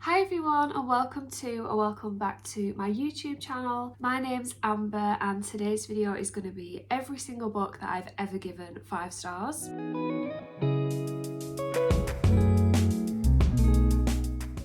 Hi everyone and welcome back to my YouTube channel. My name's Amber and today's video is going to be every single book that I've ever given 5 stars.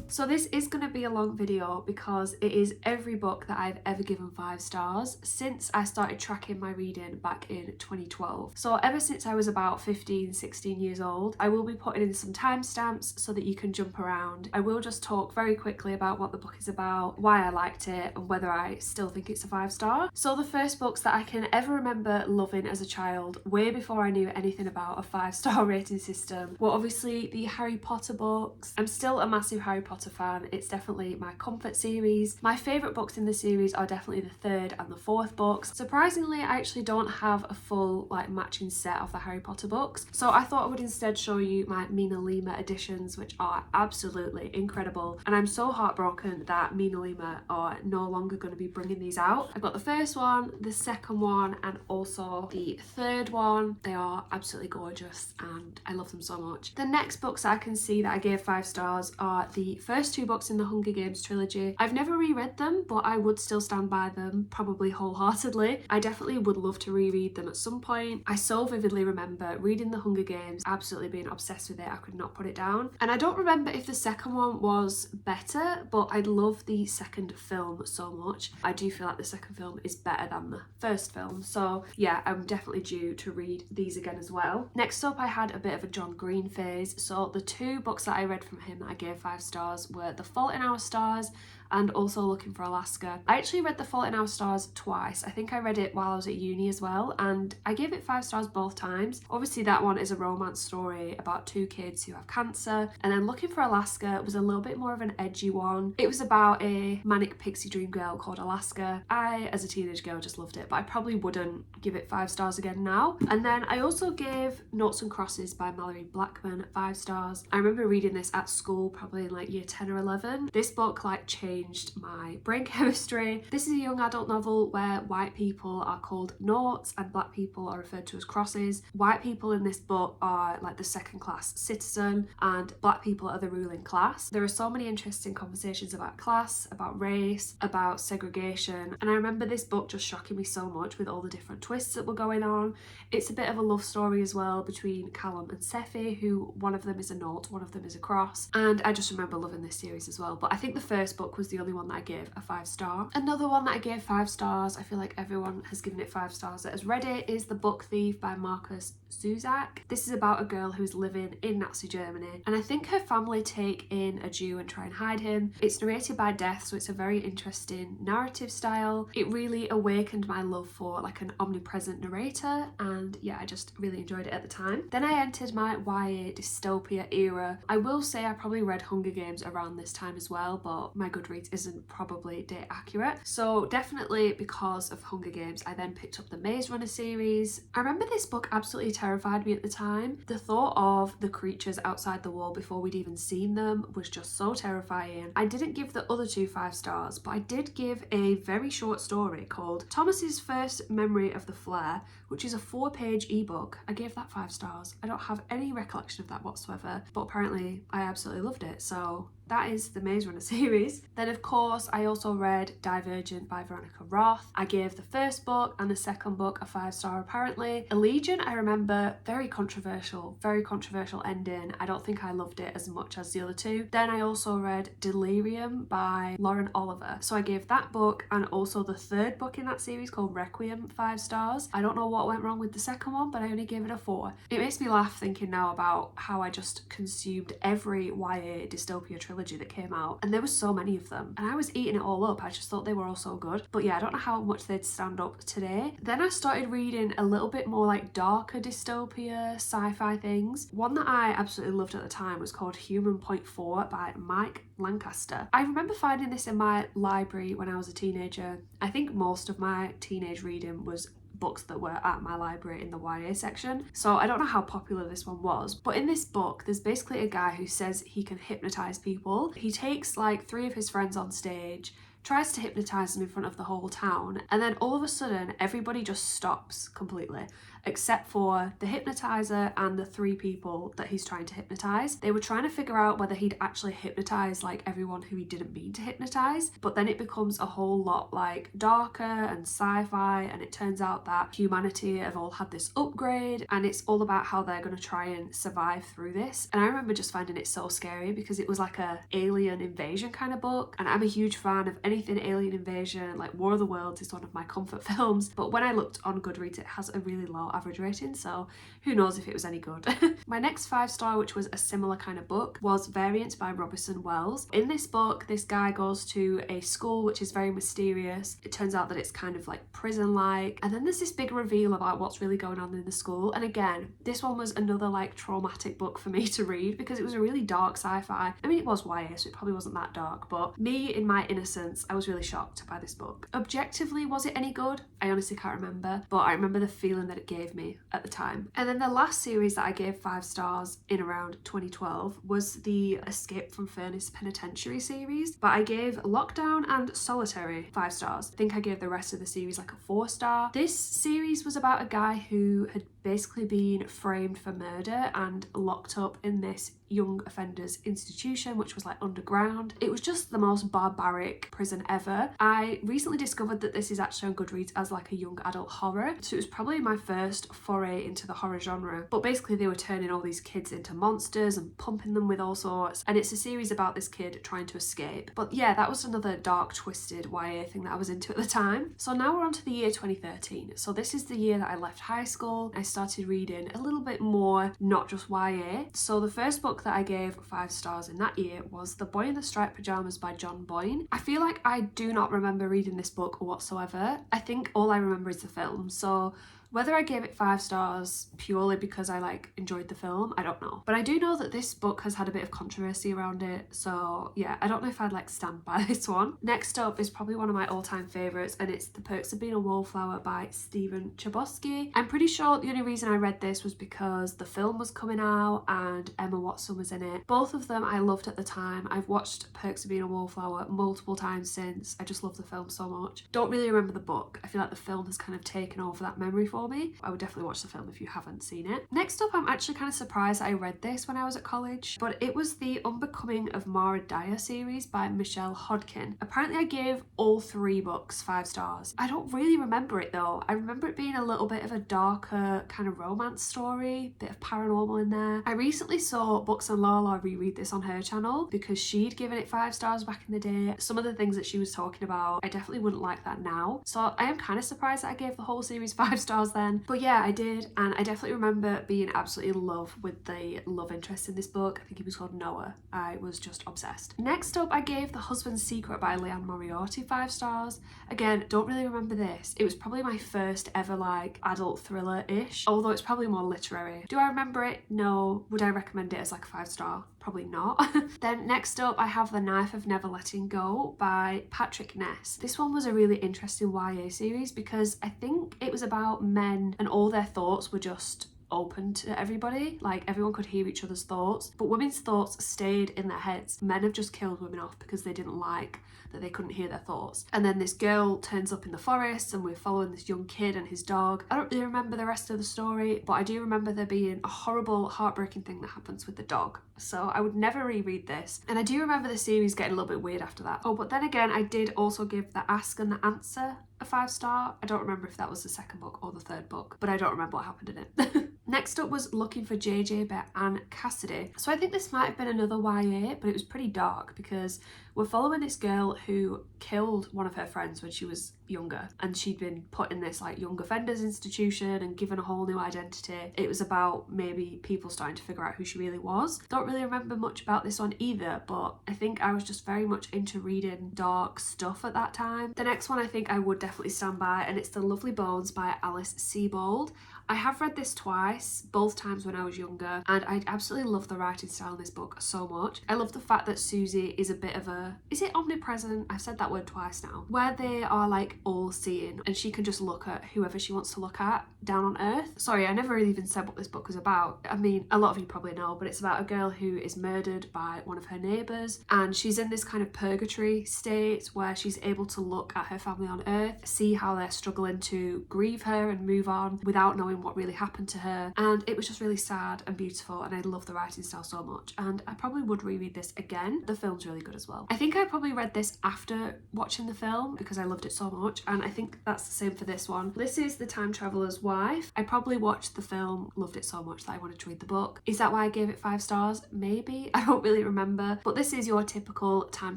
So this is going to be a long video because it is every book that I've ever given 5 stars since I started tracking my reading back in 2012. So ever since I was about 16 years old, I will be putting in some timestamps so that you can jump around. I will just talk very quickly about what the book is about, why I liked it, and whether I still think it's a 5 star. So the first books that I can ever remember loving as a child, way before I knew anything about a 5-star rating system, were obviously the Harry Potter books. I'm still a massive Harry Potter fan. It's definitely my comfort series. My favourite books in the series are definitely the 3rd and the 4th books. Surprisingly, I actually don't have a full matching set of the Harry Potter books, so I thought I would instead show you my Mina Lima editions, which are absolutely incredible, and I'm so heartbroken that Mina Lima are no longer going to be bringing these out. I've got the first one, the second one, and also the 3rd one. They are absolutely gorgeous and I love them so much. The next books I can see that I gave 5 stars are the first 2 books in the Hunger Games trilogy. I've never reread them, but I would still stand by them, probably wholeheartedly. I definitely would love to reread them at some point. I so vividly remember reading the Hunger Games, absolutely being obsessed with it. I could not put it down. And I don't remember if the second one was better, but I love the second film so much. I do feel like the second film is better than the first film. So yeah, I'm definitely due to read these again as well. Next up, I had a bit of a John Green phase. So the 2 books that I read from him that I gave 5 stars were The Fault in Our Stars and also Looking for Alaska. I actually read The Fault in Our Stars twice. I think I read it while I was at uni as well, and I gave it 5 stars both times. Obviously that one is a romance story about 2 kids who have cancer, and then Looking for Alaska was a little bit more of an edgy one. It was about a manic pixie dream girl called Alaska. I, as a teenage girl, just loved it, but I probably wouldn't give it 5 stars again now. And then I also gave Noughts and Crosses by Mallory Blackman 5 stars. I remember reading this at school, probably in year 10 or 11. This book changed my brain chemistry. This is a young adult novel where white people are called noughts and black people are referred to as crosses. White people in this book are the 2nd class citizen and black people are the ruling class. There are so many interesting conversations about class, about race, about segregation, and I remember this book just shocking me so much with all the different twists that were going on. It's a bit of a love story as well between Callum and Seffi, who one of them is a nought, one of them is a cross, and I just remember loving this series as well. But I think the first book was the only one that I gave a 5 star. Another one that I gave 5 stars, I feel like everyone has given it 5 stars that has read it, is The Book Thief by Marcus Zusak. This is about a girl who's living in Nazi Germany, and I think her family take in a Jew and try and hide him. It's narrated by Death, so it's a very interesting narrative style. It really awakened my love for an omnipresent narrator, and yeah, I just really enjoyed it at the time. Then I entered my YA dystopia era. I will say I probably read Hunger Games around this time as well, but my Goodreads isn't probably date accurate. So definitely because of Hunger Games, I then picked up the Maze Runner series. I remember this book absolutely terrified me at the time. The thought of the creatures outside the wall before we'd even seen them was just so terrifying. I didn't give the other 2 5 stars, but I did give a very short story called Thomas's First Memory of the Flare, which is a 4-page ebook. I gave that 5 stars. I don't have any recollection of that whatsoever, but apparently I absolutely loved it. So that is the Maze Runner series. Then of course I also read Divergent by Veronica Roth. I gave the first book and the second book a 5 star apparently. Allegiant, I remember, very controversial ending. I don't think I loved it as much as the other 2. Then I also read Delirium by Lauren Oliver. So I gave that book and also the 3rd book in that series called Requiem 5 stars. I don't know what went wrong with the second one, but I only gave it a 4. It makes me laugh thinking now about how I just consumed every YA dystopia trilogy that came out, and there were so many of them and I was eating it all up. I just thought they were all so good, but yeah, I don't know how much they'd stand up today. Then I started reading a little bit more darker dystopia sci-fi things. One that I absolutely loved at the time was called Human Point 4 by Mike Lancaster. I remember finding this in my library when I was a teenager. I think most of my teenage reading was books that were at my library in the YA section, so I don't know how popular this one was, but in this book there's basically a guy who says he can hypnotize people. He takes 3 of his friends on stage, tries to hypnotize them in front of the whole town, and then all of a sudden everybody just stops completely. except for the hypnotizer and the 3 people that he's trying to hypnotize. They were trying to figure out whether he'd actually hypnotize like everyone who he didn't mean to hypnotize, but then it becomes a whole lot like darker and sci-fi, and it turns out that humanity have all had this upgrade, and it's all about how they're going to try and survive through this. And I remember just finding it so scary because it was like a alien invasion kind of book, and I'm a huge fan of anything alien invasion. Like War of the Worlds is one of my comfort films, but when I looked on Goodreads it has a really low average rating, so who knows if it was any good. My next 5-star, which was a similar kind of book, was Variant by Robertson Wells. In this book, this guy goes to a school which is very mysterious. It turns out that it's kind of like prison-like, and then there's this big reveal about what's really going on in the school. And again, this one was another like traumatic book for me to read because it was a really dark sci-fi. I mean, it was YA, so it probably wasn't that dark, but me in my innocence, I was really shocked by this book. Objectively, was it any good? I honestly can't remember, but I remember the feeling that it gave me at the time. And then the last series that I gave 5 stars in around 2012 was the Escape from Furnace Penitentiary series, but I gave Lockdown and Solitary 5 stars. I think I gave the rest of the series like a 4-star. This series was about a guy who had basically been framed for murder and locked up in this young offenders institution, which was like underground. It was just the most barbaric prison ever. I recently discovered that this is actually on Goodreads as like a young adult horror, so it was probably my first foray into the horror genre. But basically they were turning all these kids into monsters and pumping them with all sorts, and it's a series about this kid trying to escape. But yeah, that was another dark, twisted YA thing that I was into at the time. So now we're on to the year 2013. So this is the year that I left high school. I started reading a little bit more, not just YA. So the first book that I gave 5 stars in that year was The Boy in the Striped Pyjamas by John Boyne. I feel like I do not remember reading this book whatsoever. I think all I remember is the film, so whether I gave it 5 stars purely because I like enjoyed the film, I don't know. But I do know that this book has had a bit of controversy around it, so yeah, I don't know if I'd like stand by this one. Next up is probably one of my all-time favourites, and it's The Perks of Being a Wallflower by Stephen Chbosky. I'm pretty sure the only reason I read this was because the film was coming out and Emma Watson was in it. Both of them I loved at the time. I've watched Perks of Being a Wallflower multiple times since. I just love the film so much. Don't really remember the book. I feel like the film has kind of taken over that memory for me. I would definitely watch the film if you haven't seen it. Next up, I'm actually kind of surprised I read this when I was at college, but it was the Unbecoming of Mara Dyer series by Michelle Hodkin. Apparently I gave all 3 books 5 stars. I don't really remember it though. I remember it being a little bit of a darker kind of romance story, bit of paranormal in there. I recently saw BooksandLala reread this on her channel because she'd given it 5 stars back in the day. Some of the things that she was talking about, I definitely wouldn't like that now. So I am kind of surprised that I gave the whole series 5 stars then. But yeah, I did, and I definitely remember being absolutely in love with the love interest in this book. I think he was called Noah. I was just obsessed. Next up, I gave The Husband's Secret by Leanne Moriarty 5 stars. Again, don't really remember this. It was probably my first ever like adult thriller-ish, although it's probably more literary. Do I remember it? No. Would I recommend it as like a 5-star? Probably not. Then next up, I have The Knife of Never Letting Go by Patrick Ness. This one was a really interesting YA series because I think it was about men and all their thoughts were just open to everybody, like everyone could hear each other's thoughts, but women's thoughts stayed in their heads. Men have just killed women off because they didn't like that they couldn't hear their thoughts. And then this girl turns up in the forest and we're following this young kid and his dog. I don't really remember the rest of the story, but I do remember there being a horrible, heartbreaking thing that happens with the dog. So I would never reread this. And I do remember the series getting a little bit weird after that. Oh, but then again, I did also give The Ask and the Answer a 5-star. I don't remember if that was the second book or the third book, but I don't remember what happened in it. Next up was Looking for JJ by Anne Cassidy. So I think this might have been another YA, but it was pretty dark because we're following this girl who killed one of her friends when she was younger, and she'd been put in this like young offenders institution and given a whole new identity. It was about maybe people starting to figure out who she really was. Don't really remember much about this one either, but I think I was just very much into reading dark stuff at that time. The next one I think I would definitely stand by, and it's The Lovely Bones by Alice Sebold. I have read this twice. twice, both times when I was younger, and I absolutely love the writing style in this book so much. I love the fact that Susie is a bit of a, is it omnipresent? I've said that word twice now, where they are like all seeing and she can just look at whoever she wants to look at down on earth. Sorry, I never really even said what this book was about. I mean, a lot of you probably know, but it's about a girl who is murdered by one of her neighbours, and she's in this kind of purgatory state where she's able to look at her family on earth, see how they're struggling to grieve her and move on without knowing what really happened to her. And it was just really sad and beautiful, and I love the writing style so much, and I probably would reread this again. The film's really good as well. I think I probably read this after watching the film because I loved it so much, and I think that's the same for this one. This is The Time Traveler's Wife. I probably watched the film, loved it so much that I wanted to read the book. Is that why I gave it 5 stars? Maybe. I don't really remember. But this is your typical time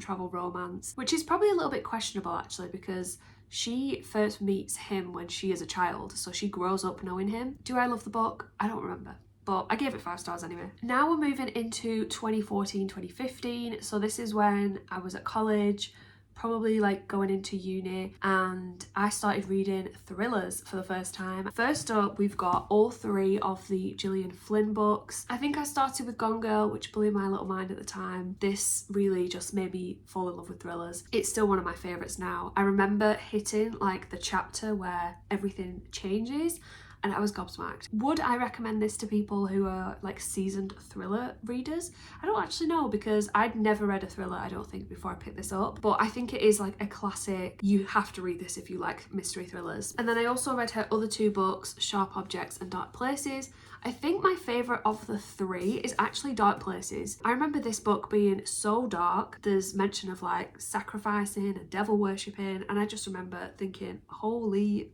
travel romance, which is probably a little bit questionable actually, because she first meets him when she is a child, so she grows up knowing him. Do I love the book? I don't remember, but I gave it 5 stars anyway. Now we're moving into 2014, 2015. So this is when I was at college, probably like going into uni, and I started reading thrillers for the first time. First up, we've got all 3 of the Gillian Flynn books. I think I started with Gone Girl, which blew my little mind at the time. This really just made me fall in love with thrillers. It's still one of my favourites now. I remember hitting like the chapter where everything changes, and I was gobsmacked. Would I recommend this to people who are like seasoned thriller readers? I don't actually know, because I'd never read a thriller, I don't think, before I picked this up, but I think it is like a classic. You have to read this if you like mystery thrillers. And then I also read her other 2 books, Sharp Objects and Dark Places. I think my favourite of the 3 is actually Dark Places. I remember this book being so dark. There's mention of like sacrificing and devil worshipping, and I just remember thinking, holy,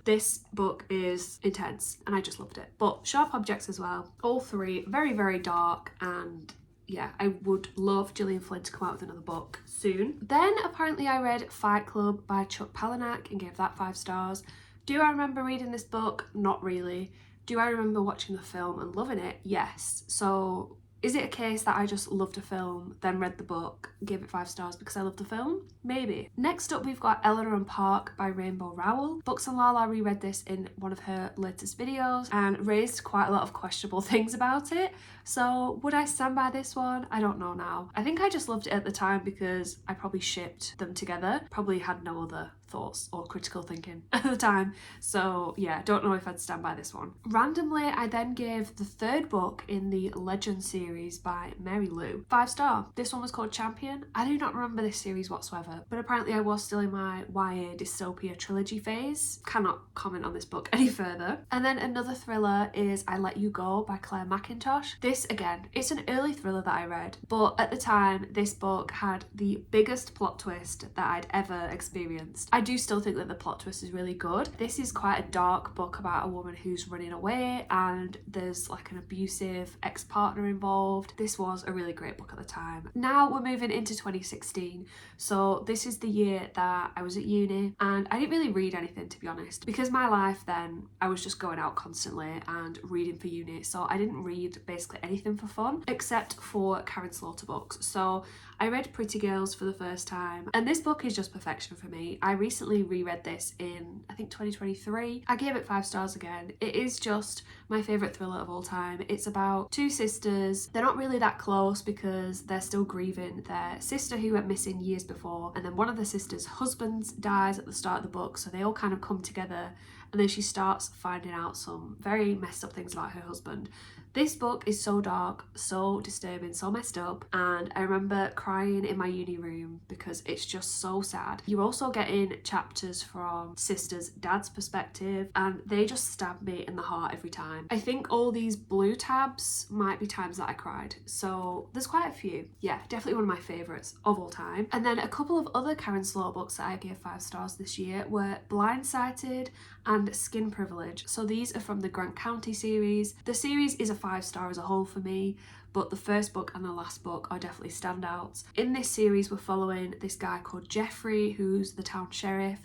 this book is intense, and I just loved it. But Sharp Objects as well. All 3 very, very dark, and yeah, I would love Gillian Flynn to come out with another book soon. Then apparently I read Fight Club by Chuck Palahniuk and gave that 5 stars. Do I remember reading this book? Not really. Do I remember watching the film and loving it? Yes. So is it a case that I just loved a film, then read the book, gave it 5 stars because I loved the film? Maybe. Next up, we've got Eleanor and Park by Rainbow Rowell. BooksandLala reread this in one of her latest videos and raised quite a lot of questionable things about it. So would I stand by this one? I don't know now. I think I just loved it at the time because I probably shipped them together. Probably had no other thoughts or critical thinking at the time. So yeah, don't know if I'd stand by this one. Randomly, I then gave the 3rd book in the Legend series by Mary Lou 5 star. This one was called Champion. I do not remember this series whatsoever, but apparently I was still in my YA dystopia trilogy phase. Cannot comment on this book any further. And then another thriller is I Let You Go by Claire McIntosh. This again, it's an early thriller that I read, but at the time this book had the biggest plot twist that I'd ever experienced. I do still think that the plot twist is really good. This is quite a dark book about a woman who's running away, and there's like an abusive ex-partner involved. This was a really great book at the time. Now we're moving into 2016. So this is the year that I was at uni, and I didn't really read anything, to be honest, because my life then, I was just going out constantly and reading for uni. So I didn't read basically anything for fun except for Karen Slaughter books. So I read Pretty Girls for the first time, and this book is just perfection for me. I recently reread this in, I think, 2023. I gave it 5 stars again. It is just my favourite thriller of all time. It's about 2 sisters. They're not really that close because they're still grieving their sister who went missing years before, and then one of the sisters' husbands dies at the start of the book, so they all kind of come together, and then she starts finding out some very messed up things about her husband. This book is so dark, so disturbing, so messed up, and I remember crying in my uni room because it's just so sad. You're also getting chapters from sister's dad's perspective, and they just stab me in the heart every time. I think all these blue tabs might be times that I cried, so there's quite a few. Yeah, definitely one of my favourites of all time. And then a couple of other Karen Slaughter books that I gave 5 stars this year were Blindsighted and Skin Privilege. So these are from the Grant County series. The series is a 5 star as a whole for me, but the first book and the last book are definitely standouts. In this series, we're following this guy called Jeffrey, who's the town sheriff,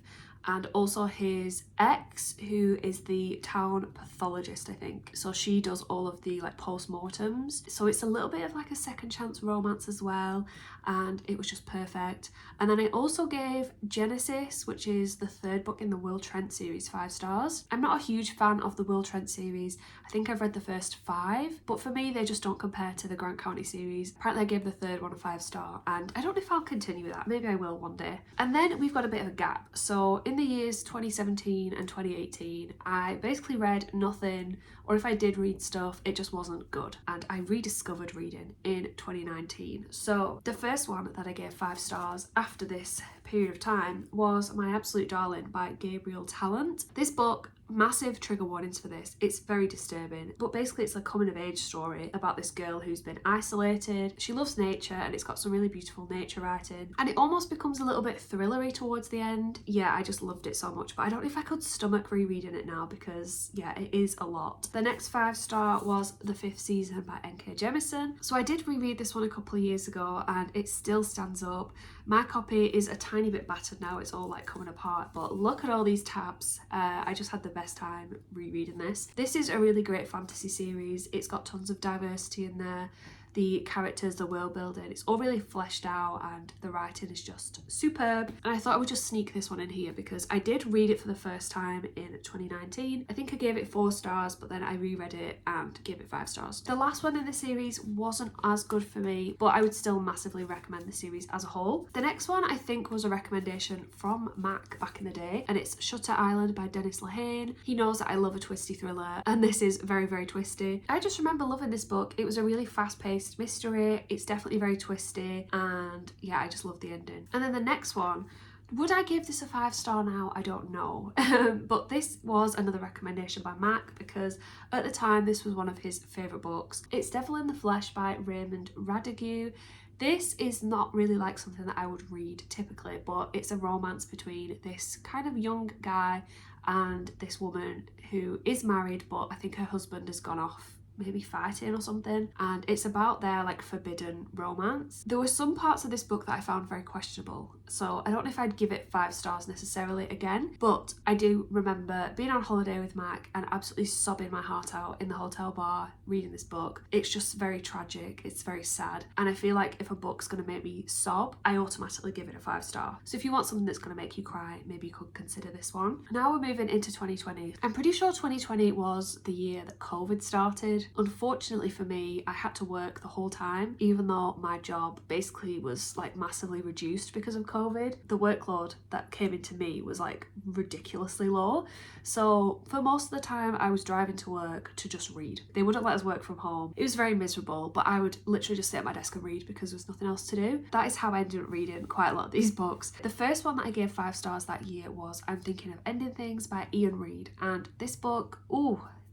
and also his ex, who is the town pathologist, I think. So she does all of the like post-mortems. So it's a little bit of like a second chance romance as well, and it was just perfect. And then I also gave Genesis, which is the third book in the Will Trent series, 5 stars. I'm not a huge fan of the Will Trent series. I think I've read the first 5, but for me they just don't compare to the Grant County series. Apparently I gave the third one a 5 star, and I don't know if I'll continue with that. Maybe I will one day. And then we've got a bit of a gap. So in the years 2017 and 2018, I basically read nothing, or if I did read stuff, it just wasn't good. And I rediscovered reading in 2019. So the first one that I gave 5 stars after this period of time was My Absolute Darling by Gabriel Talent. This book, massive trigger warnings for this, it's very disturbing, but basically it's a coming of age story about this girl who's been isolated. She loves nature, and it's got some really beautiful nature writing, and it almost becomes a little bit thrillery towards the end. Yeah, I just loved it so much, but I don't know if I could stomach rereading it now because yeah, it is a lot. The next 5 star was The Fifth Season by N.K. Jemisin. So I did reread this one a couple of years ago, and it still stands up. My copy is a tiny bit battered now, it's all like coming apart, but look at all these tabs. I just had the best time rereading this. This is a really great fantasy series. It's got tons of diversity in there. The characters, the world building, it's all really fleshed out, and the writing is just superb. And I thought I would just sneak this one in here because I did read it for the first time in 2019. I think I gave it 4 stars, but then I reread it and gave it 5 stars. The last one in the series wasn't as good for me, but I would still massively recommend the series as a whole. The next one I think was a recommendation from Mac back in the day, and it's Shutter Island by Dennis Lehane. He knows that I love a twisty thriller, and this is very, very twisty. I just remember loving this book. It was a really fast-paced mystery. It's definitely very twisty, and yeah, I just love the ending. And then the next one, would I give this a 5 star now? I don't know. But this was another recommendation by Mac because at the time this was one of his favourite books. It's Devil in the Flesh by Raymond Radigue. This is not really like something that I would read typically, but it's a romance between this kind of young guy and this woman who is married, but I think her husband has gone off maybe fighting or something, and it's about their like forbidden romance. There were some parts of this book that I found very questionable, so I don't know if I'd give it 5 stars necessarily again, but I do remember being on holiday with Mac and absolutely sobbing my heart out in the hotel bar reading this book. It's just very tragic, it's very sad, and I feel like if a book's going to make me sob, I automatically give it a 5 star. So if you want something that's going to make you cry, maybe you could consider this one. Now we're moving into 2020. I'm pretty sure 2020 was the year that COVID started. Unfortunately for me, I had to work the whole time, even though my job basically was like massively reduced because of COVID. The workload that came into me was like ridiculously low. So for most of the time I was driving to work to just read. They wouldn't let us work from home. It was very miserable, but I would literally just sit at my desk and read because there was nothing else to do. That is how I ended up reading quite a lot of these books. The first one that I gave 5 stars that year was I'm Thinking of Ending Things by Ian Reid, and this book,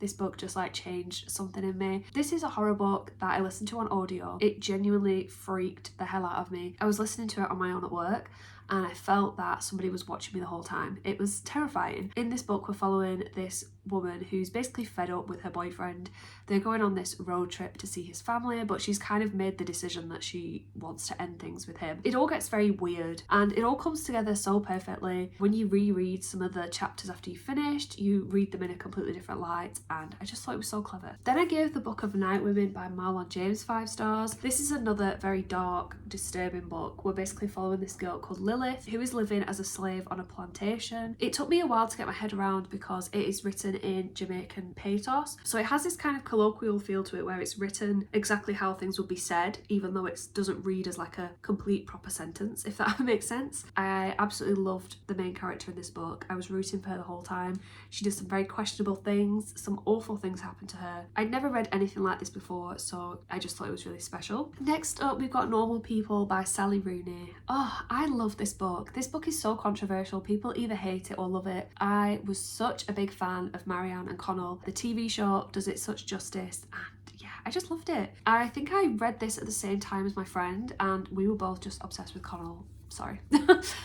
this book just like changed something in me. This is a horror book that I listened to on audio. It genuinely freaked the hell out of me. I was listening to it on my own at work, and I felt that somebody was watching me the whole time. It was terrifying. In this book, we're following this woman who's basically fed up with her boyfriend. They're going on this road trip to see his family, but she's kind of made the decision that she wants to end things with him. It all gets very weird, and it all comes together so perfectly. When you reread some of the chapters after you finished, you read them in a completely different light, and I just thought it was so clever. Then I gave The Book of Night Women by Marlon James 5 stars. This is another very dark, disturbing book. We're basically following this girl called Lilith, who is living as a slave on a plantation. It took me a while to get my head around because it is written in Jamaican pathos, so it has this kind of colloquial feel to it where it's written exactly how things would be said, even though it doesn't read as like a complete proper sentence, if that makes sense. I absolutely loved the main character in this book. I was rooting for her the whole time. She does some very questionable things, some awful things happen to her. I'd never read anything like this before, so I just thought it was really special. Next up, we've got Normal People by Sally Rooney. Oh, I love this book. This book is so controversial. People either hate it or love it. I was such a big fan of Marianne and Connell. The TV show does it such justice, and yeah, I just loved it. I think I read this at the same time as my friend, and we were both just obsessed with Connell. Sorry.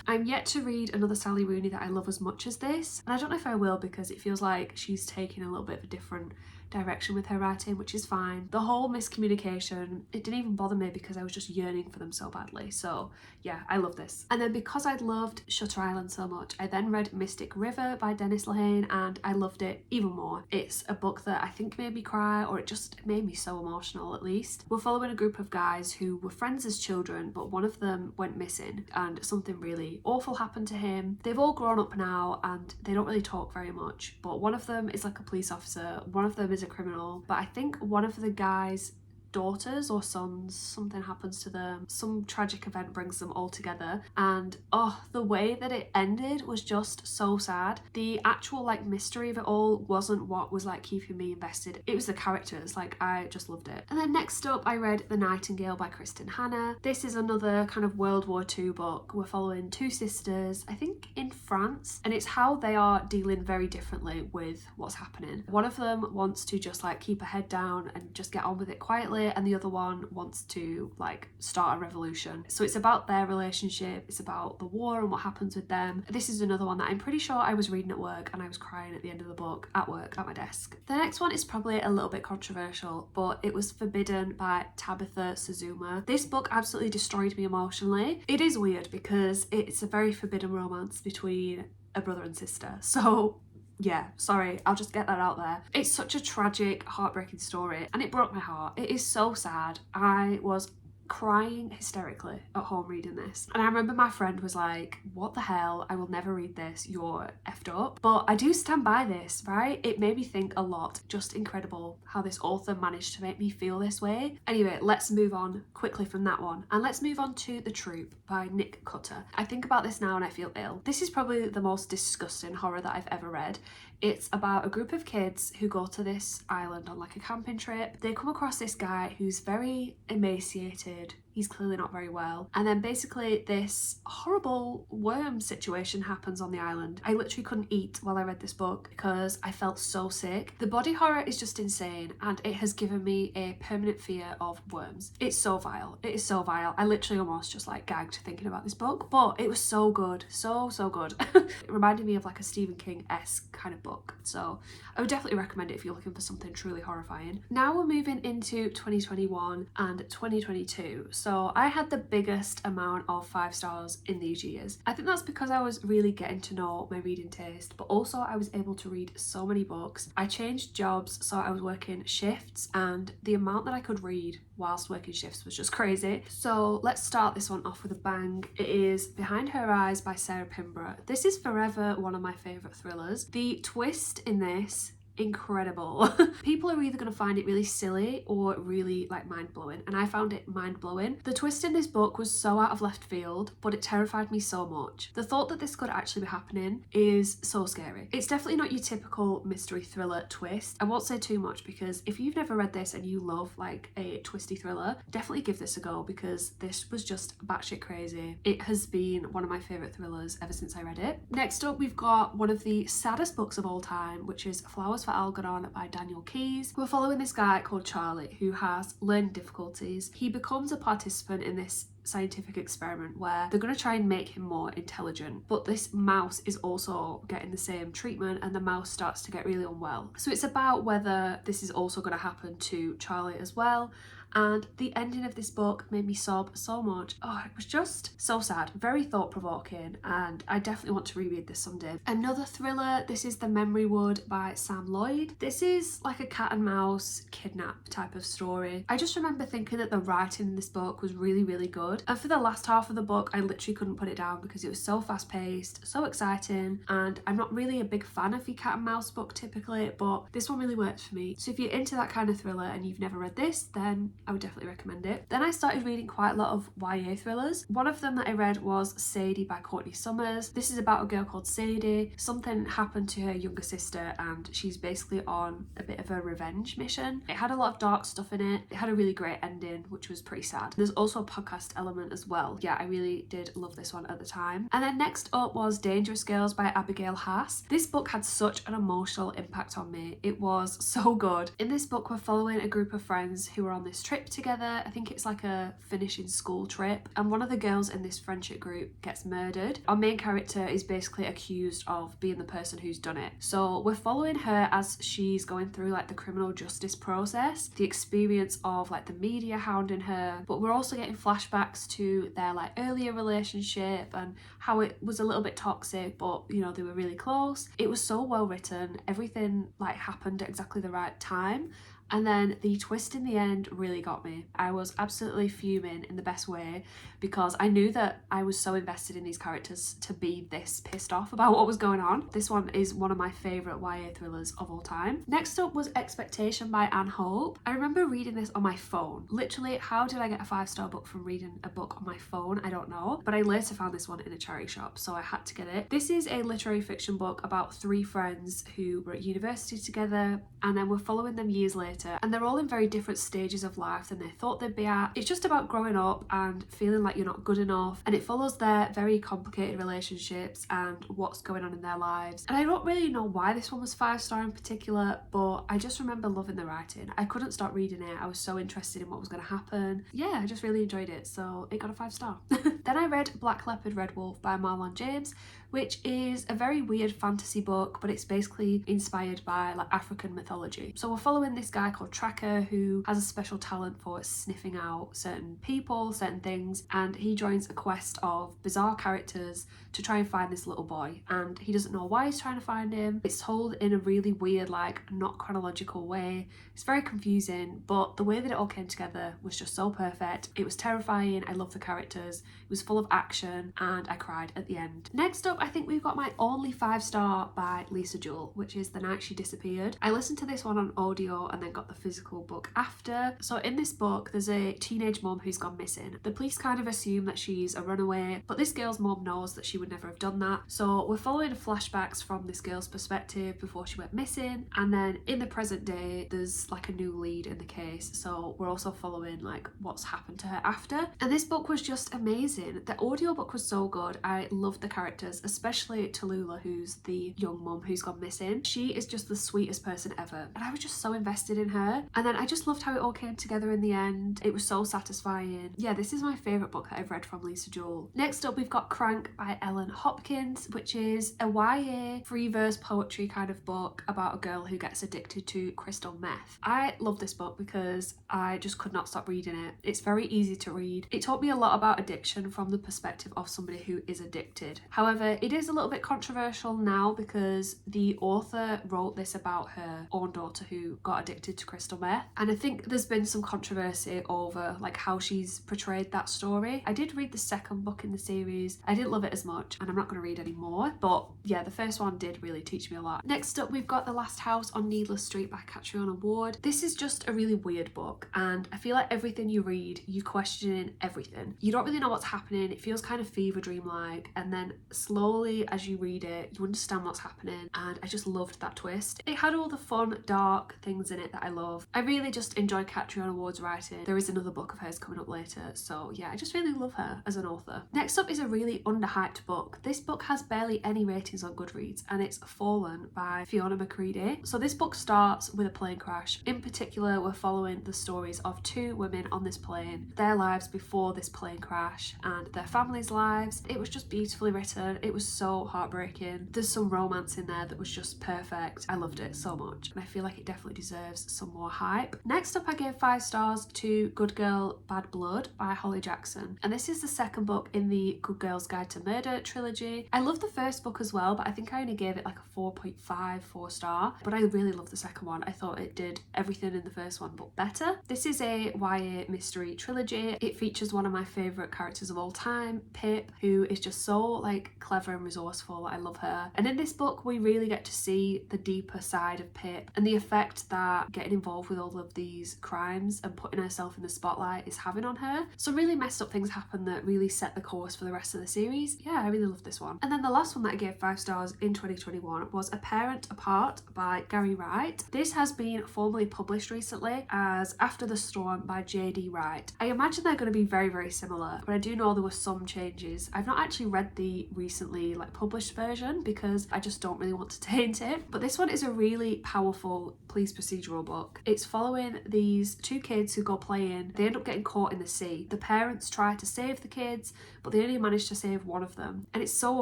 I'm yet to read another Sally Rooney that I love as much as this, and I don't know if I will because it feels like she's taking a little bit of a different direction with her writing, which is fine. The whole miscommunication, it didn't even bother me because I was just yearning for them so badly. So yeah, I love this. And then because I'd loved Shutter Island so much, I then read Mystic River by Dennis Lehane and I loved it even more. It's a book that I think made me cry, or it just made me so emotional at least. We're following a group of guys who were friends as children, but one of them went missing and something really awful happened to him. They've all grown up now and they don't really talk very much, but one of them is like a police officer, one of them is a criminal, but I think one of the guys' daughters or sons, something happens to them, some tragic event brings them all together, and oh, the way that it ended was just so sad. The actual like mystery of it all wasn't what was like keeping me invested, it was the characters. Like, I just loved it. And then next up I read The Nightingale by Kristen Hanna. This is another kind of World War II book. We're following two sisters, I think in France, and it's how they are dealing very differently with what's happening. One of them wants to just like keep her head down and just get on with it quietly, and the other one wants to like start a revolution. So it's about their relationship, it's about the war and what happens with them. This is another one that I'm pretty sure I was reading at work and I was crying at the end of the book at work at my desk. The next one is probably a little bit controversial, but it was Forbidden by Tabitha Suzuma. This book absolutely destroyed me emotionally. It is weird because it's a very forbidden romance between a brother and sister, so yeah, sorry, I'll just get that out there. It's such a tragic, heartbreaking story and it broke my heart. It is so sad. I was crying hysterically at home reading this, and I remember my friend was like, what the hell, I will never read this, you're effed up. But I do stand by this, right? It made me think a lot. Just incredible how this author managed to make me feel this way. Anyway, let's move on quickly from that one and let's move on to The Troop by Nick Cutter. I think about this now and I feel ill. This is probably the most disgusting horror that I've ever read. It's about a group of kids who go to this island on like a camping trip. They come across this guy who's very emaciated. He's clearly not very well. And then basically this horrible worm situation happens on the island. I literally couldn't eat while I read this book because I felt so sick. The body horror is just insane and it has given me a permanent fear of worms. It's so vile. It is so vile. I literally almost just like gagged thinking about this book, but it was so good. So good. It reminded me of like a Stephen King-esque kind of book. So I would definitely recommend it if you're looking for something truly horrifying. Now we're moving into 2021 and 2022. So I had the biggest amount of 5 stars in these years. I think that's because I was really getting to know my reading taste, but also I was able to read so many books. I changed jobs, so I was working shifts, and the amount that I could read whilst working shifts was just crazy. So let's start this one off with a bang. It is Behind Her Eyes by Sarah Pinborough. This is forever one of my favourite thrillers. The twist in this, incredible. People are either going to find it really silly or really like mind-blowing, and I found it mind-blowing. The twist in this book was so out of left field, but it terrified me so much. The thought that this could actually be happening is so scary. It's definitely not your typical mystery thriller twist. I won't say too much because if you've never read this and you love like a twisty thriller, definitely give this a go because this was just batshit crazy. It has been one of my favourite thrillers ever since I read it. Next up we've got one of the saddest books of all time, which is Flowers for Algernon by Daniel Keyes. We're following this guy called Charlie who has learning difficulties. He becomes a participant in this scientific experiment where they're going to try and make him more intelligent, but this mouse is also getting the same treatment and the mouse starts to get really unwell. So it's about whether this is also going to happen to Charlie as well. And the ending of this book made me sob so much. Oh, it was just so sad, very thought-provoking, and I definitely want to reread this someday. Another thriller, this is The Memory Wood by Sam Lloyd. This is like a cat and mouse kidnap type of story. I just remember thinking that the writing in this book was really, really good. And for the last half of the book, I literally couldn't put it down because it was so fast-paced, so exciting, and I'm not really a big fan of your cat and mouse book typically, but this one really worked for me. So if you're into that kind of thriller and you've never read this, then I would definitely recommend it. Then I started reading quite a lot of YA thrillers. One of them that I read was Sadie by Courtney Summers. This is about a girl called Sadie. Something happened to her younger sister and she's basically on a bit of a revenge mission. It had a lot of dark stuff in it. It had a really great ending, which was pretty sad. There's also a podcast element as well. Yeah, I really did love this one at the time. And then next up was Dangerous Girls by Abigail Haas. This book had such an emotional impact on me. It was so good. In this book, we're following a group of friends who are on this trip trip together. I think it's like a finishing school trip, and one of the girls in this friendship group gets murdered. Our main character is basically accused of being the person who's done it. So we're following her as she's going through like the criminal justice process, the experience of like the media hounding her, but we're also getting flashbacks to their like earlier relationship and how it was a little bit toxic, but you know, they were really close. It was so well written. Everything like happened at exactly the right time. And then the twist in the end really got me. I was absolutely fuming in the best way because I knew that I was so invested in these characters to be this pissed off about what was going on. This one is one of my favourite YA thrillers of all time. Next up was Expectation by Anne Hope. I remember reading this on my phone. Literally, how did I get a 5-star book from reading a book on my phone? I don't know. But I later found this one in a charity shop, so I had to get it. This is a literary fiction book about 3 friends who were at university together, and then we're following them years later, and they're all in very different stages of life than they thought they'd be at. It's just about growing up and feeling like you're not good enough, and it follows their very complicated relationships and what's going on in their lives. And I don't really know why this one was 5-star in particular, but I just remember loving the writing. I couldn't stop reading it. I was so interested in what was going to happen. Yeah, I just really enjoyed it, so it got a 5-star. Then I read Black Leopard Red Wolf by Marlon James, which is a very weird fantasy book, but it's basically inspired by like African mythology. So we're following this guy called Tracker who has a special talent for sniffing out certain people, certain things, and he joins a quest of bizarre characters to try and find this little boy, and he doesn't know why he's trying to find him. It's told in a really weird, like not chronological way. It's very confusing, but the way that it all came together was just so perfect. It was terrifying. I loved the characters. It was full of action, and I cried at the end. Next up, I think we've got my only 5-star by Lisa Jewell, which is The Night She Disappeared. I listened to this one on audio and then got the physical book after. So in this book, there's a teenage mum who's gone missing. The police kind of assume that she's a runaway, but this girl's mum knows that she would never have done that. So we're following flashbacks from this girl's perspective before she went missing, and then in the present day, there's like a new lead in the case. So we're also following like what's happened to her after. And this book was just amazing. The audiobook was so good. I loved the characters, especially Tallulah, who's the young mum who's gone missing. She is just the sweetest person ever, and I was just so invested in her. And then I just loved how it all came together in the end. It was so satisfying. Yeah, this is my favourite book that I've read from Lisa Jewell. Next up, we've got Crank by Ellen Hopkins, which is a YA free verse poetry kind of book about a girl who gets addicted to crystal meth. I love this book because I just could not stop reading it. It's very easy to read. It taught me a lot about addiction from the perspective of somebody who is addicted. However, it is a little bit controversial now because the author wrote this about her own daughter who got addicted to crystal meth, and I think there's been some controversy over like how she's portrayed that story. I did read the second book in the series. I didn't love it as much, and I'm not going to read any more, but yeah, the first one did really teach me a lot. Next up, we've got The Last House on Needless Street by Catriona Ward. This is just a really weird book, and I feel like everything you read, you question everything. You don't really know what's happening. It feels kind of fever dream like, and then slowly as you read it, you understand what's happening, and I just loved that twist. It had all the fun, dark things in it that I love. I really just enjoy Catriona Ward's writing. There is another book of hers coming up later, so yeah, I just really love her as an author. Next up is a really underhyped book. This book has barely any ratings on Goodreads, and it's Fallen by Fiona McCready. So this book starts with a plane crash. In particular, we're following the stories of 2 women on this plane, their lives before this plane crash, and their families' lives. It was just beautifully written. It was so heartbreaking. There's some romance in there that was just perfect. I loved it so much, and I feel like it definitely deserves some more hype. Next up, I gave 5 stars to Good Girl Bad Blood by Holly Jackson, and this is the second book in the Good Girl's Guide to Murder trilogy. I loved the first book as well, but I think I only gave it like a 4.5 star, but I really loved the second one. I thought it did everything in the first one but better. This is a YA mystery trilogy. It features one of my favourite characters of all time, Pip, who is just so like clever and resourceful. I love her. And in this book, we really get to see the deeper side of Pip and the effect that getting involved with all of these crimes and putting herself in the spotlight is having on her. Some really messed up things happen that really set the course for the rest of the series. Yeah, I really loved this one. And then the last one that I gave 5 stars in 2021 was A Parent Apart by Gary Wright. This has been formally published recently as After the Storm by J.D. Wright. I imagine they're going to be very, very similar, but I do know there were some changes. I've not actually read the recently like published version because I just don't really want to taint it, but this one is a really powerful police procedural book. It's following these two kids who go playing. They end up getting caught in the sea. The parents try to save the kids, but they only manage to save one of them. And it's so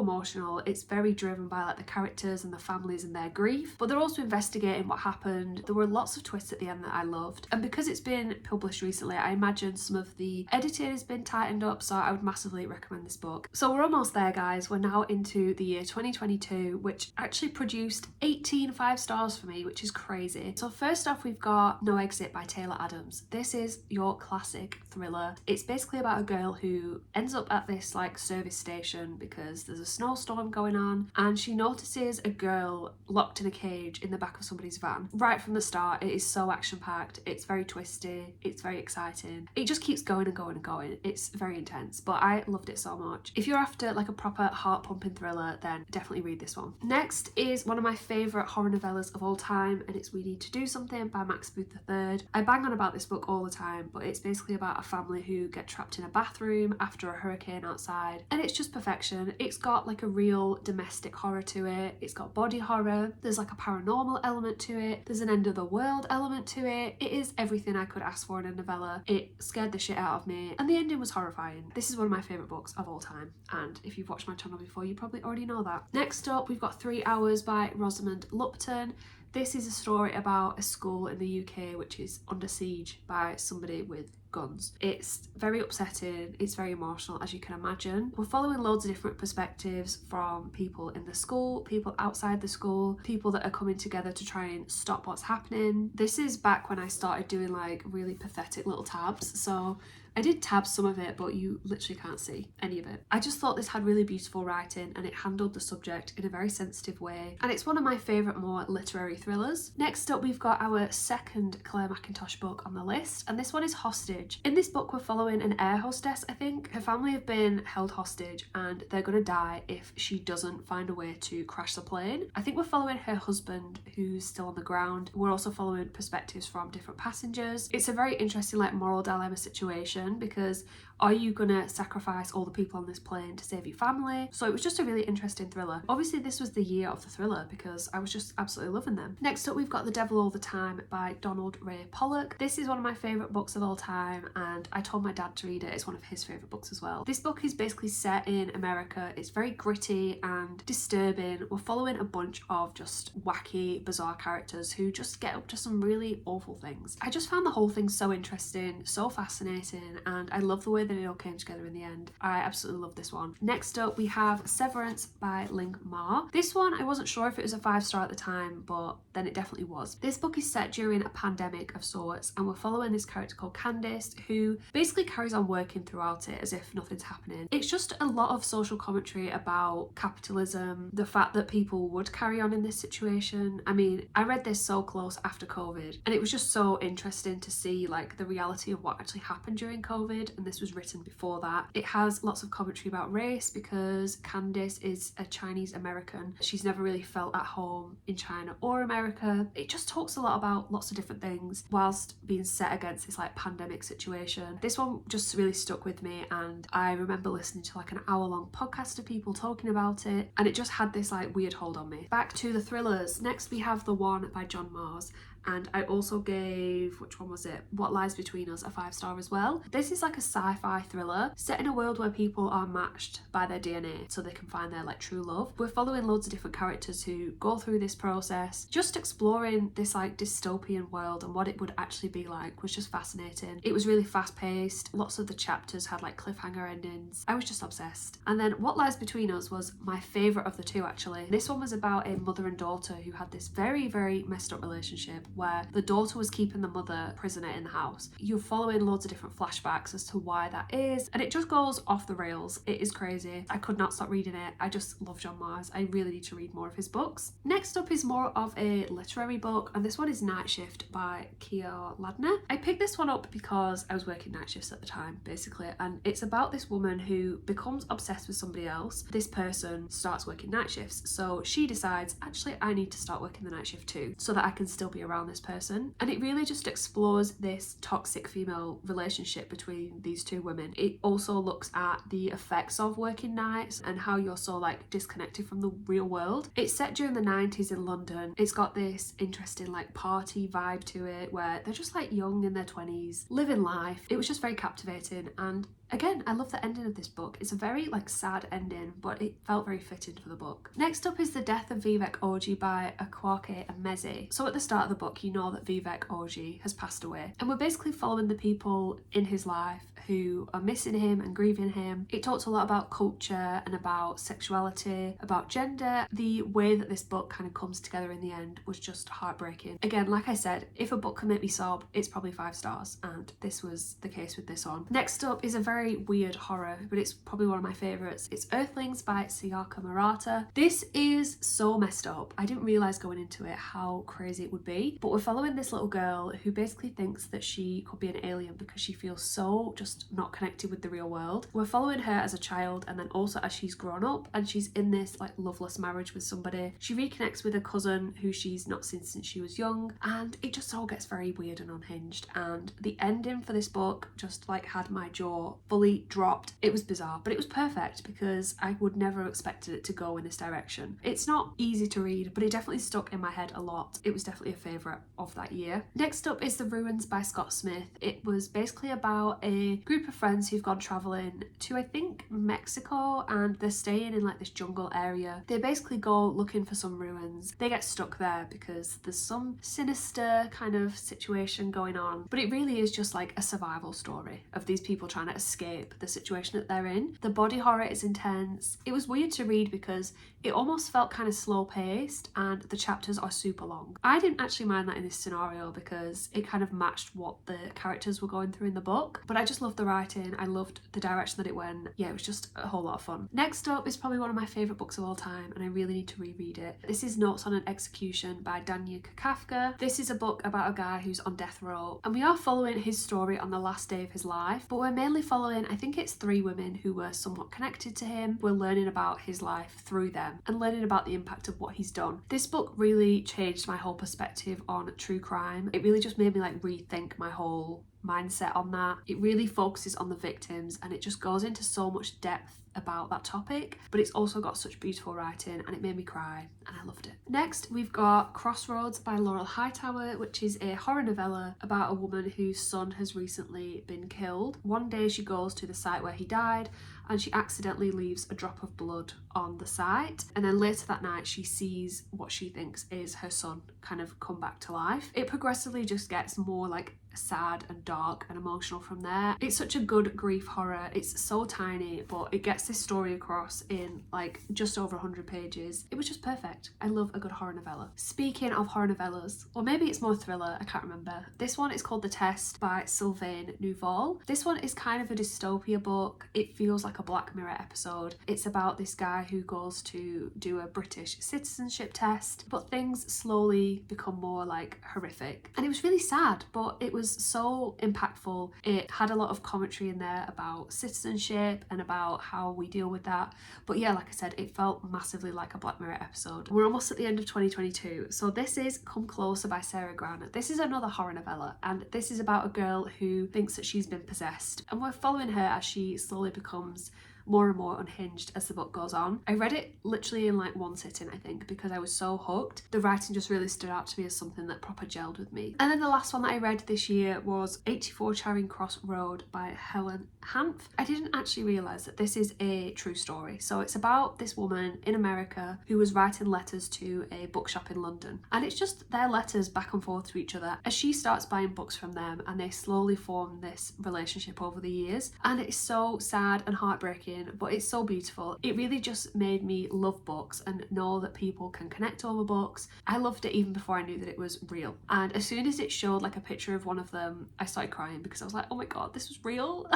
emotional. It's very driven by like the characters and the families and their grief, but they're also investigating what happened. There were lots of twists at the end that I loved. And because it's been published recently, I imagine some of the editing has been tightened up, so I would massively recommend this book. So we're almost there, guys. We're now into the year 2022, which actually produced 18 5-stars for me, which is crazy. So first off, we've got No Exit by Taylor Adams. This is your classic thriller. It's basically about a girl who ends up at this like service station because there's a snowstorm going on, and she notices a girl locked in a cage in the back of somebody's van. Right from the start, it is so action-packed. It's very twisty. It's very exciting. It just keeps going and going and going. It's very intense, but I loved it so much. If you're after like a proper heart-pumping thriller, then definitely read this one. Next is one of my favourite horror novellas of all time, and it's We Need to Do Something by Max Booth III. I bang on about this book all the time, but it's basically about a family who get trapped in a bathroom after a hurricane outside, and it's just perfection. It's got like a real domestic horror to it. It's got body horror. There's like a paranormal element to it. There's an end of the world element to it. It is everything I could ask for in a novella. It scared the shit out of me, and the ending was horrifying. This is one of my favourite books of all time, and if you've watched my channel before, you probably already know that. Next up, we've got 3 Hours by Rosamund Lupton. This is a story about a school in the UK which is under siege by somebody with guns. It's very upsetting, it's very emotional, as you can imagine. We're following loads of different perspectives from people in the school, people outside the school, people that are coming together to try and stop what's happening. This is back when I started doing like really pathetic little tabs, so I did tab some of it, but you literally can't see any of it. I just thought this had really beautiful writing, and it handled the subject in a very sensitive way, and it's one of my favourite more literary thrillers. Next up, we've got our second Claire Mackintosh book on the list, and this one is Hostage. In this book, we're following an air hostess, I think. Her family have been held hostage, and they're gonna die if she doesn't find a way to crash the plane. I think we're following her husband, who's still on the ground. We're also following perspectives from different passengers. It's a very interesting like moral dilemma situation, because are you gonna sacrifice all the people on this plane to save your family? So it was just a really interesting thriller. Obviously this was the year of the thriller because I was just absolutely loving them. Next up, we've got The Devil All the Time by Donald Ray Pollock. This is one of my favourite books of all time, and I told my dad to read it. It's one of his favourite books as well. This book is basically set in America. It's very gritty and disturbing. We're following a bunch of just wacky, bizarre characters who just get up to some really awful things. I just found the whole thing so interesting, so fascinating, and I love the way that it all came together in the end. I absolutely love this one. Next up, we have Severance by Ling Ma. This one, I wasn't sure if it was a 5-star at the time, but then it definitely was. This book is set during a pandemic of sorts, and we're following this character called Candice, who basically carries on working throughout it as if nothing's happening. It's just a lot of social commentary about capitalism, the fact that people would carry on in this situation. I mean, I read this so close after COVID, and it was just so interesting to see like the reality of what actually happened during COVID, and this was written before that. It has lots of commentary about race because Candice is a Chinese American. She's never really felt at home in China or America. It just talks a lot about lots of different things whilst being set against this like pandemic situation. This one just really stuck with me, and I remember listening to like an hour-long podcast of people talking about it, and it just had this like weird hold on me. Back to the thrillers. Next we have The One by John Mars, and I also gave, which one was it? What Lies Between Us, a 5-star as well. This is like a sci-fi thriller set in a world where people are matched by their DNA so they can find their like true love. We're following loads of different characters who go through this process. Just exploring this like dystopian world and what it would actually be like was just fascinating. It was really fast-paced. Lots of the chapters had like cliffhanger endings. I was just obsessed. And then What Lies Between Us was my favourite of the two, actually. This one was about a mother and daughter who had this very, very messed up relationship where the daughter was keeping the mother prisoner in the house. You're following loads of different flashbacks as to why that is, and it just goes off the rails. It is crazy. I could not stop reading it. I just love John Mars. I really need to read more of his books. Next up is more of a literary book, and this one is Night Shift by Keir Ladner. I picked this one up because I was working night shifts at the time, basically, and it's about this woman who becomes obsessed with somebody else. This person starts working night shifts, so she decides, actually, I need to start working the night shift too, so that I can still be around this person. And it really just explores this toxic female relationship between these two women. It also looks at the effects of working nights and how you're so like disconnected from the real world. It's set during the 90s in London. It's got this interesting like party vibe to it where they're just like young in their 20s, living life. It was just very captivating, and again, I love the ending of this book. It's a very like sad ending, but it felt very fitting for the book. Next up is The Death of Vivek Oji by Akwake Emezi. So at the start of the book, you know that Vivek Oji has passed away, and we're basically following the people in his life who are missing him and grieving him. It talks a lot about culture and about sexuality, about gender. The way that this book kind of comes together in the end was just heartbreaking. Again, like I said, if a book can make me sob, it's probably 5 stars, and this was the case with this one. Next up is a very weird horror, but it's probably one of my favourites. It's Earthlings by Sayaka Murata. This is so messed up. I didn't realise going into it how crazy it would be, but we're following this little girl who basically thinks that she could be an alien because she feels so just not connected with the real world. We're following her as a child and then also as she's grown up, and she's in this like loveless marriage with somebody. She reconnects with a cousin who she's not seen since she was young, and it just all gets very weird and unhinged, and the ending for this book just like had my jaw fully dropped. It was bizarre, but it was perfect because I would never have expected it to go in this direction. It's not easy to read, but it definitely stuck in my head a lot. It was definitely a favourite of that year. Next up is The Ruins by Scott Smith. It was basically about a group of friends who've gone travelling to, I think, Mexico, and they're staying in like this jungle area. They basically go looking for some ruins. They get stuck there because there's some sinister kind of situation going on, but it really is just like a survival story of these people trying to escape the situation that they're in. The body horror is intense. It was weird to read because it almost felt kind of slow paced and the chapters are super long. I didn't actually mind that in this scenario because it kind of matched what the characters were going through in the book, but I just loved the writing. I loved the direction that it went. Yeah, it was just a whole lot of fun. Next up is probably one of my favourite books of all time, and I really need to reread it. This is Notes on an Execution by Daniel Kafka. This is a book about a guy who's on death row, and we are following his story on the last day of his life, but we're mainly following, I think it's 3 women who were somewhat connected to him. We're learning about his life through them and learning about the impact of what he's done. This book really changed my whole perspective on true crime. It really just made me like rethink my whole mindset on that. It really focuses on the victims and it just goes into so much depth about that topic, but it's also got such beautiful writing and it made me cry and I loved it. Next we've got Crossroads by Laurel Hightower, which is a horror novella about a woman whose son has recently been killed. One day she goes to the site where he died and she accidentally leaves a drop of blood on the site, and then later that night she sees what she thinks is her son kind of come back to life. It progressively just gets more like sad and dark and emotional from there. It's such a good grief horror. It's so tiny, but it gets this story across in like just over 100 pages. It was just perfect. I love a good horror novella. Speaking of horror novellas, or maybe it's more thriller, I can't remember. This one is called The Test by Sylvain Nouveau. This one is kind of a dystopia book. It feels like a Black Mirror episode. It's about this guy who goes to do a British citizenship test, but things slowly become more like horrific. And it was really sad, but it was so impactful. It had a lot of commentary in there about citizenship and about how we deal with that. But yeah, like I said, it felt massively like a Black Mirror episode. We're almost at the end of 2022. So this is Come Closer by Sarah Grant. This is another horror novella, and this is about a girl who thinks that she's been possessed. And we're following her as she slowly becomes more and more unhinged as the book goes on. I read it literally in like one sitting, I think, because I was so hooked. The writing just really stood out to me as something that proper gelled with me. And then the last one that I read this year was 84 Charing Cross Road by Helen Hanff. I didn't actually realise that this is a true story. So it's about this woman in America who was writing letters to a bookshop in London. And it's just their letters back and forth to each other as she starts buying books from them, and they slowly form this relationship over the years. And it's so sad and heartbreaking, but it's so beautiful. It really just made me love books and know that people can connect over books. I loved it even before I knew that it was real. And as soon as it showed like a picture of one of them, I started crying because I was like, oh my god, this was real.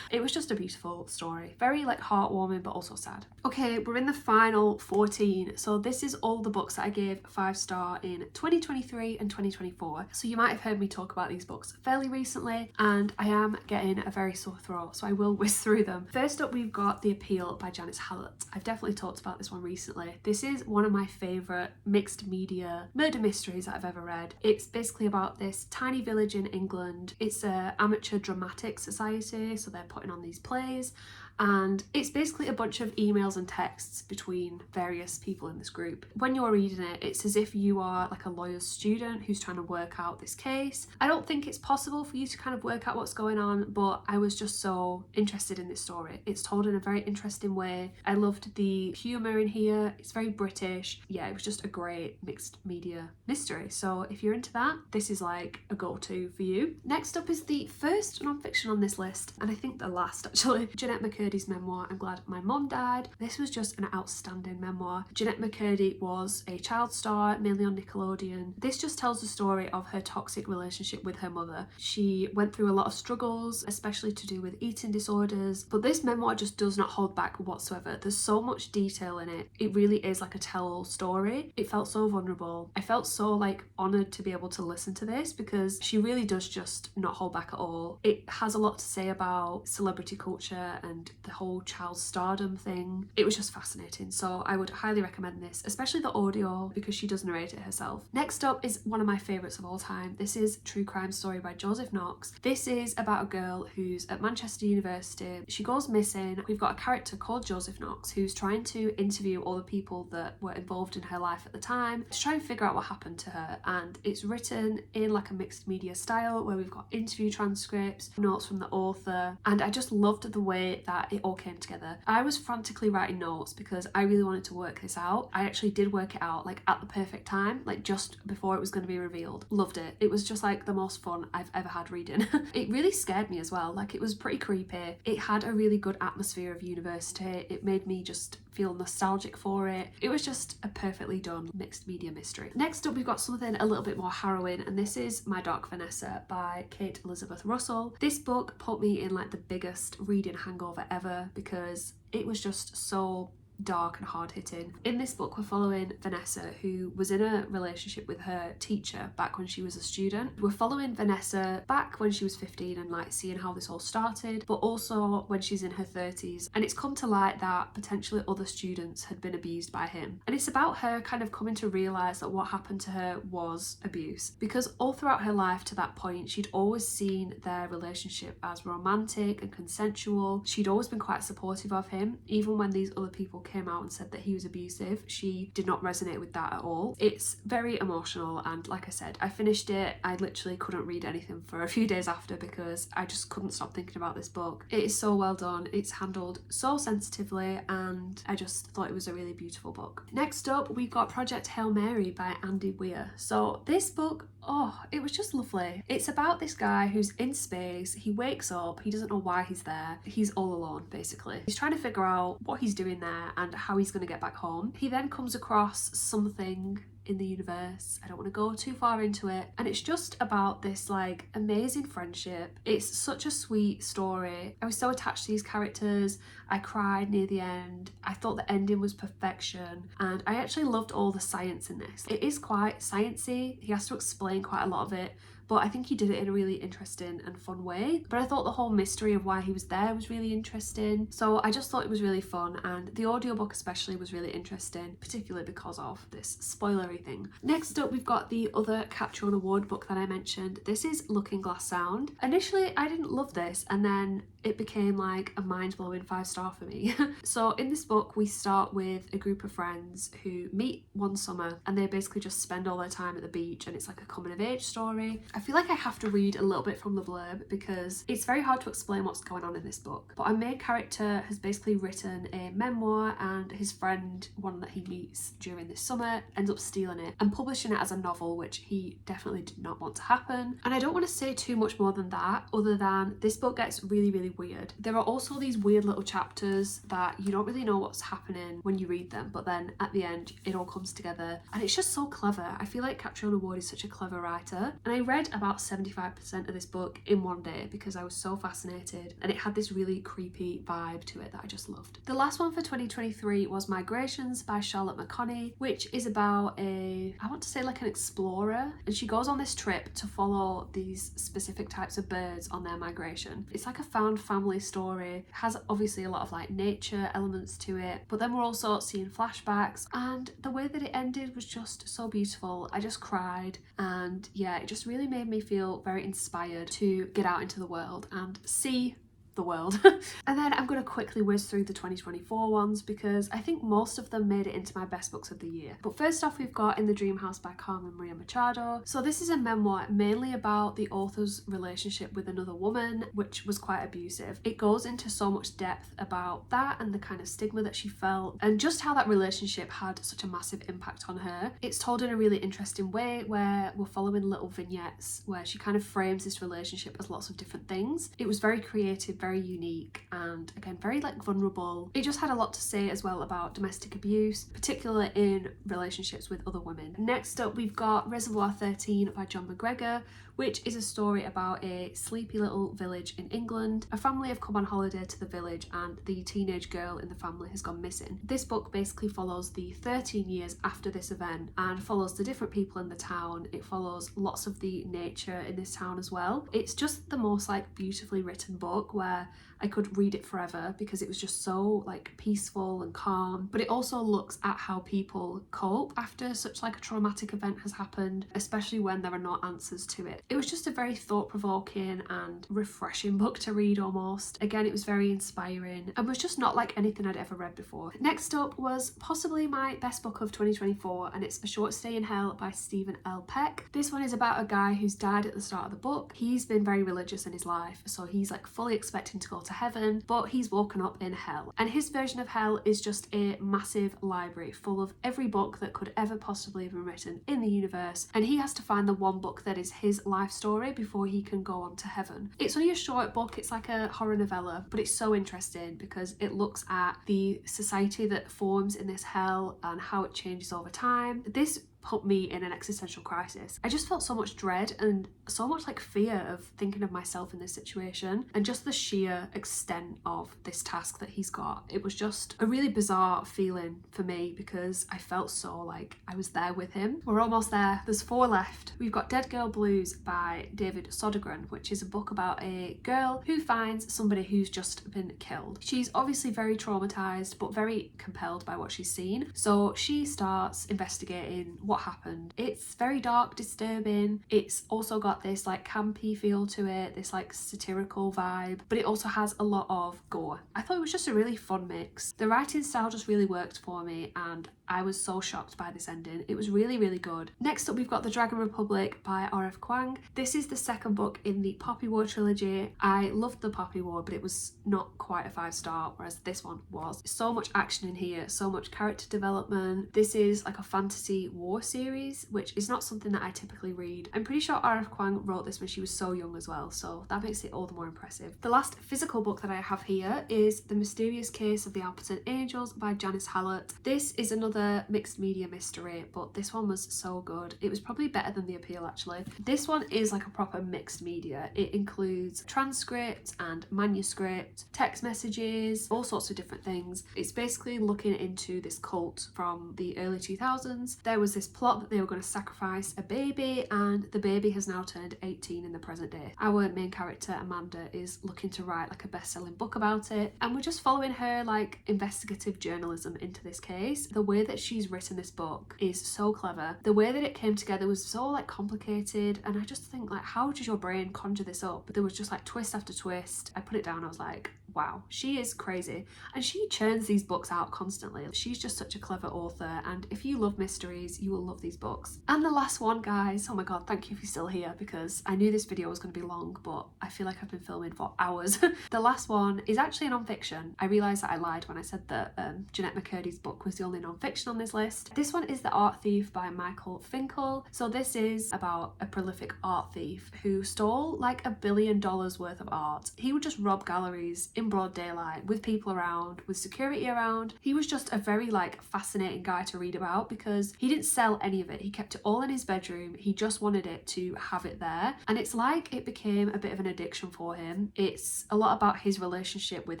It was just a beautiful story. Very like heartwarming, but also sad. Okay, we're in the final 14. So this is all the books that I gave 5-star in 2023 and 2024. So you might have heard me talk about these books fairly recently, and I am getting a very sore throat, so I will whiz through them. First up, we've got got The Appeal by Janice Hallett. I've definitely talked about this one recently. This is one of my favourite mixed media murder mysteries that I've ever read. It's basically about this tiny village in England. It's an amateur dramatic society, so they're putting on these plays, and it's basically a bunch of emails and texts between various people in this group. When you're reading it, it's as if you are like a lawyer's student who's trying to work out this case. I don't think it's possible for you to kind of work out what's going on, but I was just so interested in this story. It's told in a very interesting way. I loved the humour in here. It's very British. Yeah, it was just a great mixed media mystery. So if you're into that, this is like a go-to for you. Next up is the first non-fiction on this list, and I think the last actually, Jeanette McCurdy's memoir, I'm Glad My Mum Died. This was just an outstanding memoir. Jeanette McCurdy was a child star, mainly on Nickelodeon. This just tells the story of her toxic relationship with her mother. She went through a lot of struggles, especially to do with eating disorders, but this memoir just does not hold back whatsoever. There's so much detail in it. It really is like a tell-all story. It felt so vulnerable. I felt so like honoured to be able to listen to this because she really does just not hold back at all. It has a lot to say about celebrity culture and the whole child stardom thing. It was just fascinating, so I would highly recommend this, especially the audio, because she does narrate it herself. Next up is one of my favourites of all time. This is True Crime Story by Joseph Knox. This is about a girl who's at Manchester University. She goes missing. We've got a character called Joseph Knox who's trying to interview all the people that were involved in her life at the time to try and figure out what happened to her, and it's written in like a mixed media style where we've got interview transcripts, notes from the author, and I just loved the way that it all came together. I was frantically writing notes because I really wanted to work this out. I actually did work it out like at the perfect time, like just before it was going to be revealed. Loved it. It was just like the most fun I've ever had reading. It really scared me as well. Like, it was pretty creepy. It had a really good atmosphere of university. It made me just feel nostalgic for it. It was just a perfectly done mixed media mystery. Next up, we've got something a little bit more harrowing, and this is My Dark Vanessa by Kate Elizabeth Russell. This book put me in like the biggest reading hangover ever because it was just so dark and hard-hitting. In this book, we're following Vanessa, who was in a relationship with her teacher back when she was a student. We're following Vanessa back when she was 15 and like seeing how this all started, but also when she's in her 30s, and it's come to light that potentially other students had been abused by him. And it's about her kind of coming to realise that what happened to her was abuse, because all throughout her life to that point, she'd always seen their relationship as romantic and consensual. She'd always been quite supportive of him, even when these other people came out and said that he was abusive. She did not resonate with that at all. It's very emotional, and like I said, I finished it. I literally couldn't read anything for a few days after because I just couldn't stop thinking about this book. It is so well done. It's handled so sensitively, and I just thought it was a really beautiful book. Next up, we've got Project Hail Mary by Andy Weir. So this book, oh, it was just lovely. It's about this guy who's in space. He wakes up, he doesn't know why he's there. He's all alone, basically. He's trying to figure out what he's doing there and how he's going to get back home. He then comes across something in the universe. I don't want to go too far into it, and it's just about this like amazing friendship. It's such a sweet story. I was so attached to these characters. I cried near the end. I thought the ending was perfection, and I actually loved all the science in this. It is quite sciencey. He has to explain quite a lot of it, but I think he did it in a really interesting and fun way. But I thought the whole mystery of why he was there was really interesting. So I just thought it was really fun, and the audiobook especially was really interesting, particularly because of this spoilery thing. Next up, we've got the other Catch Your Award book that I mentioned. This is Looking Glass Sound. Initially, I didn't love this, and then it became like a mind-blowing 5-star for me. So in this book, we start with a group of friends who meet one summer, and they basically just spend all their time at the beach, and it's like a coming-of-age story. I feel like I have to read a little bit from the blurb because it's very hard to explain what's going on in this book. But our main character has basically written a memoir, and his friend, one that he meets during this summer, ends up stealing it and publishing it as a novel, which he definitely did not want to happen. And I don't want to say too much more than that, other than this book gets really, really weird. There are also these weird little chapters that you don't really know what's happening when you read them, but then at the end it all comes together, and it's just so clever. I feel like Catriona Ward is such a clever writer, and I read about 75% of this book in one day because I was so fascinated, and it had this really creepy vibe to it that I just loved. The last one for 2023 was Migrations by Charlotte McConney, which is about I want to say like an explorer, and she goes on this trip to follow these specific types of birds on their migration. It's like a found family story. It has obviously a lot of like nature elements to it, but then we're also seeing flashbacks, and the way that it ended was just so beautiful. I just cried, and yeah, it just really made me feel very inspired to get out into the world and see the world. And then I'm going to quickly whiz through the 2024 ones because I think most of them made it into my best books of the year. But first off, we've got In the Dream House by Carmen Maria Machado. So this is a memoir mainly about the author's relationship with another woman, which was quite abusive. It goes into so much depth about that and the kind of stigma that she felt and just how that relationship had such a massive impact on her. It's told in a really interesting way where we're following little vignettes where she kind of frames this relationship as lots of different things. It was very creative, very unique, and again very like vulnerable. It just had a lot to say as well about domestic abuse, particularly in relationships with other women. Next up, we've got Reservoir 13 by John McGregor, which is a story about a sleepy little village in England. A family have come on holiday to the village and the teenage girl in the family has gone missing. This book basically follows the 13 years after this event and follows the different people in the town. It follows lots of the nature in this town as well. It's just the most like beautifully written book where I could read it forever because it was just so like peaceful and calm, but it also looks at how people cope after such like a traumatic event has happened, especially when there are no answers to it. It was just a very thought-provoking and refreshing book to read almost. Again, it was very inspiring and was just not like anything I'd ever read before. Next up was possibly my best book of 2024, and it's A Short Stay in Hell by Stephen L. Peck. This one is about a guy who's died at the start of the book. He's been very religious in his life, so he's like fully expecting to go to heaven, but he's woken up in hell. And his version of hell is just a massive library full of every book that could ever possibly have been written in the universe, and he has to find the one book that is his life story before he can go on to heaven. It's only a short book, it's like a horror novella, but it's so interesting because it looks at the society that forms in this hell and how it changes over time. This put me in an existential crisis. I just felt so much dread and so much like fear of thinking of myself in this situation, and just the sheer extent of this task that he's got. It was just a really bizarre feeling for me because I felt so like I was there with him. We're almost there. There's 4 left. We've got Dead Girl Blues by David Sodergren, which is a book about a girl who finds somebody who's just been killed. She's obviously very traumatized but very compelled by what she's seen, so she starts investigating what happened. It's very dark, disturbing. It's also got this like campy feel to it, this like satirical vibe, but it also has a lot of gore. I thought it was just a really fun mix. The writing style just really worked for me and I was so shocked by this ending. It was really, really good. Next up, we've got The Dragon Republic by R.F. Kuang. This is the second book in the Poppy War trilogy. I loved the Poppy War, but it was not quite a 5-star, whereas this one was. So much action in here, so much character development. This is like a fantasy war series, which is not something that I typically read. I'm pretty sure R.F. Kuang wrote this when she was so young as well, so that makes it all the more impressive. The last physical book that I have here is The Mysterious Case of the Alperton Angels by Janice Hallett. This is another mixed media mystery, but this one was so good. It was probably better than The Appeal actually. This one is like a proper mixed media. It includes transcript and manuscript, text messages, all sorts of different things. It's basically looking into this cult from the early 2000s. There was this plot that they were going to sacrifice a baby, and the baby has now turned 18 in the present day. Our main character Amanda is looking to write like a best-selling book about it, and we're just following her like investigative journalism into this case. The way that she's written this book is so clever. The way that it came together was so like complicated, and I just think like, how did your brain conjure this up? But there was just like twist after twist. I put it down, I was like, wow, she is crazy, and she churns these books out constantly. She's just such a clever author, and if you love mysteries, you will love these books. And the last one, guys, oh my god, thank you if you're still here, because I knew this video was going to be long, but I feel like I've been filming for hours. The last one is actually a non-fiction. I realised that I lied when I said that Jeanette McCurdy's book was the only non-fiction on this list. This one is The Art Thief by Michael Finkel. So this is about a prolific art thief who stole like $1 billion worth of art. He would just rob galleries in in broad daylight, with people around, with security around. He was just a very like fascinating guy to read about because he didn't sell any of it. He kept it all in his bedroom. He just wanted it to have it there. And it's like it became a bit of an addiction for him. It's a lot about his relationship with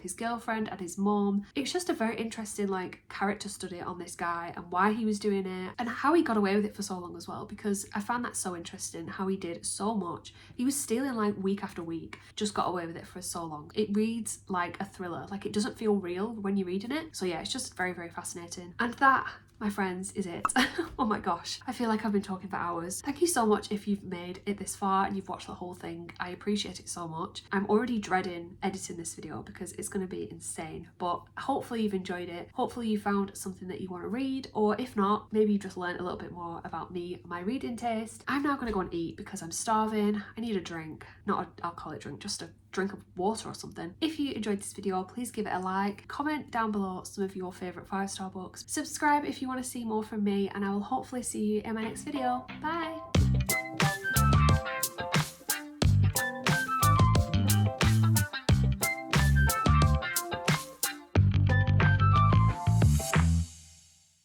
his girlfriend and his mom. It's just a very interesting like character study on this guy and why he was doing it and how he got away with it for so long as well, because I found that so interesting how he did so much. He was stealing like week after week, just got away with it for so long. It reads like a thriller, like it doesn't feel real when you're reading it. So yeah, it's just very, very fascinating. And that, my friends, is it. Oh my gosh, I feel like I've been talking for hours. Thank you so much if you've made it this far and you've watched the whole thing. I appreciate it so much. I'm already dreading editing this video because it's going to be insane, but hopefully you've enjoyed it. Hopefully you found something that you want to read, or if not, maybe you just learned a little bit more about me and my reading taste. I'm now going to go and eat because I'm starving. I need a drink, not an alcoholic drink, just a drink of water or something. If you enjoyed this video, please give it a like, comment down below some of your favourite 5-star books, subscribe if you want to see more from me, and I will hopefully see you in my next video. Bye!